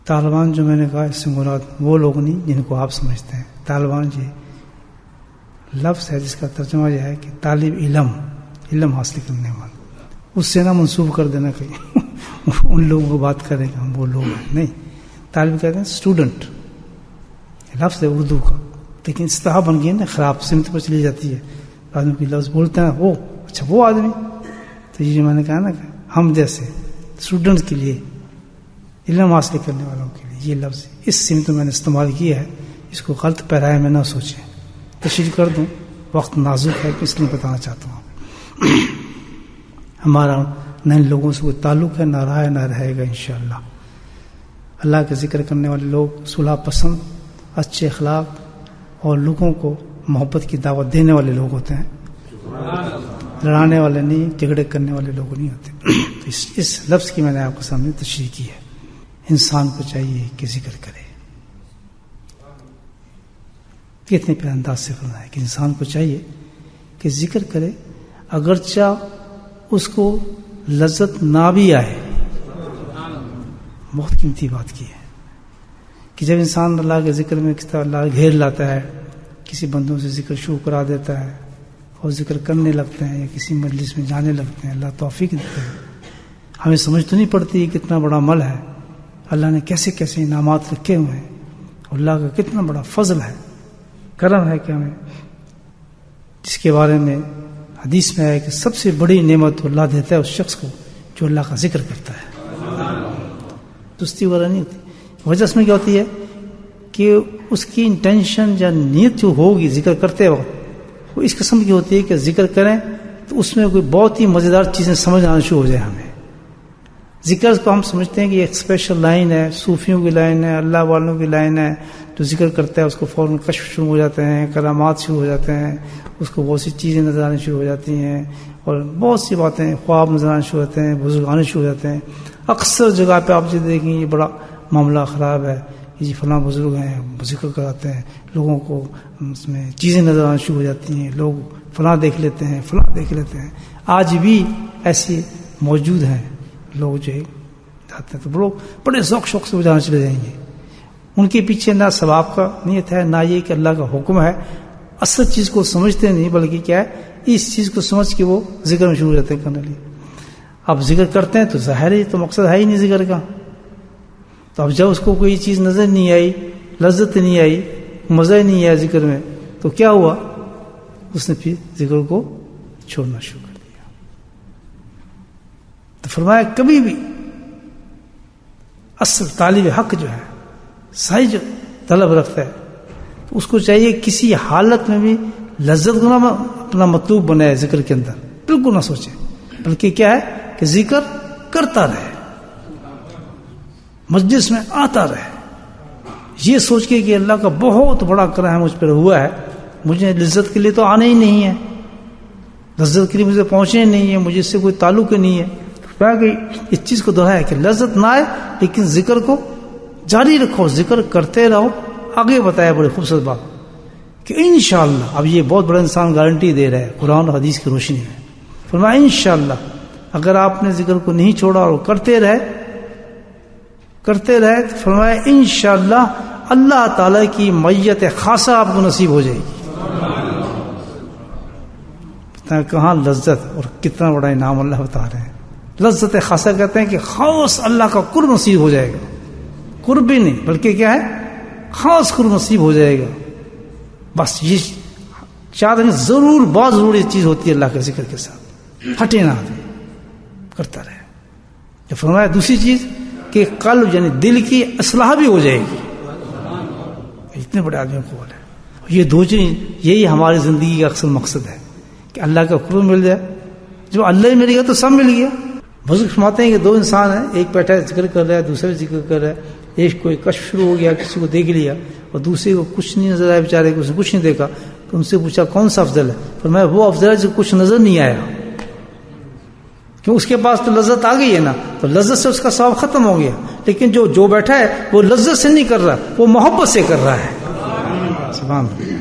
طالبان جو میں نے کہا اس سے مراد وہ لوگ نہیں جن کو آپ سمجھتے ہیں. طالبان یہ لفظ ہے جس کا ترجمہ یہ ہے کہ طالب علم حاصل کرنے والا. اس سے نہ منسوب کر دینا کہیں ان لوگوں کو بات کریں کہ ہم وہ لوگ ہیں. نہیں، طالب کہتے ہیں اسٹوڈنٹ، لفظ ہے اردو کا، لیکن اصطلاح بن گئی نا، خراب سمت پر چلی جاتی ہے. آدمی کی لفظ بولتے ہیں وہ اچھا وہ آدمی. تو یہ میں نے کہا نا کہ ہم جیسے اسٹوڈنٹ کے لیے، علم حاصل کرنے والوں کے لیے یہ لفظ اس سمت میں نے استعمال کیا ہے. اس کو غلط پیرائے میں نہ سوچیں. تشریح کر دوں، وقت نازک ہے اس لیے بتانا چاہتا ہوں. ہمارا نئے لوگوں سے کوئی تعلق ہے، نہ رہا ہے نہ رہے گا انشاءاللہ. اللہ کا ذکر کرنے والے لوگ صلح پسند، اچھے اخلاق اور لوگوں کو محبت کی دعوت دینے والے لوگ ہوتے ہیں. لڑانے والے نہیں، جھگڑے کرنے والے لوگ نہیں ہوتے. اس لفظ کی میں نے آپ کے سامنے تشریح کی ہے. انسان کو چاہیے کہ ذکر کرے. کتنے پیارے انداز سے فرمایا ہے کہ انسان کو چاہیے کہ ذکر کرے اگرچہ اس کو لذت نہ بھی آئے. بہت قیمتی بات کی ہے کہ جب انسان اللہ کے ذکر میں کس طرح اللہ گھیر لاتا ہے، کسی بندوں سے ذکر شروع کرا دیتا ہے اور ذکر کرنے لگتے ہیں یا کسی مجلس میں جانے لگتے ہیں، اللہ توفیق دیتے ہیں. ہمیں سمجھ تو نہیں پڑتی کتنا بڑا عمل ہے، اللہ نے کیسے کیسے انعامات رکھے ہوئے ہیں، اللہ کا کتنا بڑا فضل ہے، کرم ہے کہ ہمیں، جس کے بارے میں حدیث میں ہے کہ سب سے بڑی نعمت اللہ دیتا ہے اس شخص کو جو اللہ کا ذکر کرتا ہے. دستی وغیرہ نہیں ہوتی. وجہ اس میں کیا ہوتی ہے کہ اس کی انٹینشن یا نیت جو ہوگی ذکر کرتے وقت وہ اس قسم کی ہوتی ہے کہ ذکر کریں تو اس میں کوئی بہت ہی مزیدار چیزیں سمجھ آنا شروع ہو جائے. ہمیں ذکر کو ہم سمجھتے ہیں کہ ایک اسپیشل لائن ہے، صوفیوں کی لائن ہے، اللہ والوں کی لائن ہے. جو ذکر کرتا ہے اس کو فوراً کشف شروع ہو جاتے ہیں، کرامات شروع ہو جاتے ہیں، اس کو بہت سی چیزیں نظر آنے شروع ہو جاتی ہیں اور بہت سی باتیں، خواب نظر آنے شروع ہوتے ہیں، بزرگ آنے شروع ہو جاتے ہیں. اکثر جگہ پہ آپ دیکھیں یہ بڑا معاملہ خراب ہے، یہ فلاں بزرگ ہیں ذکر کراتے ہیں، لوگوں کو اس میں چیزیں نظر آنا شروع ہو جاتی ہیں، لوگ فلاں دیکھ لیتے ہیں، فلاں دیکھ لیتے ہیں. آج بھی ایسی موجود ہیں لوگ جو جاتے ہیں تو لوگ بڑے ذوق شوق سے جانا چلے جائیں گے. ان کے پیچھے نہ ثواب کا نیت ہے، نہ یہ کہ اللہ کا حکم ہے. اصل چیز کو سمجھتے نہیں، بلکہ کیا ہے اس چیز کو سمجھ کے وہ ذکر میں شروع ہو جاتے ہیں کرنے لیے. اب ذکر کرتے ہیں تو ظاہر ہے تو مقصد ہے ہی نہیں ذکر کا. تو اب جب اس کو کوئی چیز نظر نہیں آئی، لذت نہیں آئی، مزہ نہیں آیا ذکر میں، تو کیا ہوا؟ اس نے پھر ذکر کو چھوڑنا شروع کر دیا. تو فرمایا کبھی بھی اصل طالب حق جو ہے، صحیح جو طلب رکھتا ہے، تو اس کو چاہیے کسی حالت میں بھی لذت کو نہ اپنا مطلوب بنائے ذکر کے اندر، بالکل نہ سوچے، بلکہ کیا ہے کہ ذکر کرتا رہے، مجلس میں آتا رہے، یہ سوچ کے کہ اللہ کا بہت بڑا کرم مجھ پر ہوا ہے، مجھے لذت کے لیے تو آنا ہی نہیں ہے، لذت کے لیے مجھے پہنچنا ہی نہیں ہے، مجھے اس سے کوئی تعلق ہی نہیں ہے. کہ اس چیز کو دہرایا کہ لذت نہ آئے لیکن ذکر کو جاری رکھو، ذکر کرتے رہو. آگے بتایا بڑی خوبصورت بات کہ انشاءاللہ، اب یہ بہت بڑا انسان گارنٹی دے رہا ہے قرآن اور حدیث کی روشنی میں. فرمایا انشاءاللہ اگر آپ نے ذکر کو نہیں چھوڑا اور کرتے رہے تو فرمایا انشاءاللہ اللہ تعالی کی معیت خاصہ آپ کو نصیب ہو جائے گی. کہاں لذت اور کتنا بڑا انعام اللہ بتا رہے ہیں. لذت خاصہ کہتے ہیں کہ خاص اللہ کا قرب نصیب ہو جائے گا. قرب بھی نہیں بلکہ کیا ہے، خاص قرب نصیب ہو جائے گا. بس یہ چاہتے ہیں ضرور، بہت ضروری چیز ہوتی ہے اللہ کے ذکر کے ساتھ، ہٹے نہ آدمی کرتا رہے. جو فرمایا دوسری چیز کہ قلب یعنی دل کی اصلاح بھی ہو جائے گی. اتنے بڑے آدمیوں کو بولے. یہ دو چیز، یہی ہماری زندگی کا اصل مقصد ہے کہ اللہ کا قرب مل جائے. جب اللہ ہی مل گیا تو سب مل گیا. بزرگ فرماتے ہیں کہ دو انسان ہیں، ایک بیٹھا ہے ذکر کر رہا ہے، دوسرا ذکر کر رہا ہے. ایک کوئی کشف شروع ہو گیا، کسی کو دیکھ لیا، اور دوسرے کو کچھ نہیں نظر آیا، بیچارے کو اس نے کچھ نہیں دیکھا. تو ان سے پوچھا کون سا افضل ہے؟ فرمایا وہ افضل ہے جو کچھ نظر نہیں آیا، کیوں اس کے پاس تو لذت آ گئی ہے نا، تو لذت سے اس کا ثواب ختم ہو گیا. لیکن جو بیٹھا ہے وہ لذت سے نہیں کر رہا، وہ محبت سے کر رہا ہے. سبحان اللہ.